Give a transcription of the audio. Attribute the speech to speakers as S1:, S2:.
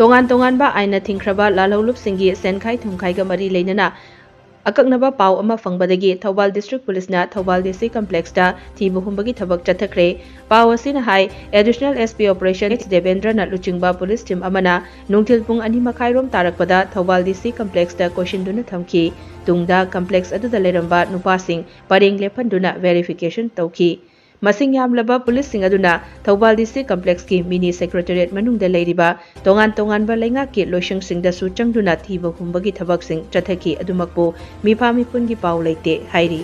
S1: tongan tongan ba aina thingkraba lalholup singi senkhai thumkhai ga mari leinana akaknaba pau ama fangbadagi Thoubal District Police na Thoubal DC Complex da thibu humbagi thabak chathakre pau asina hai Additional SP Operation Devendra na luchingba police team amana nungthil pung ani makhai rom tarakpada Thoubal DC Complex da koshinduna thamki tungda complex adu da leramba nupasing pareng lephanduna verification tauki masing yamlaba police sing aduna Thoubal DC Complex ki mini secretariat manungda leiriba tongan tongan ba lenga ki loisang sing da su changduna thiba humbagi thabak sing chathaki adumakpo mipa mipun gi paw leite hairi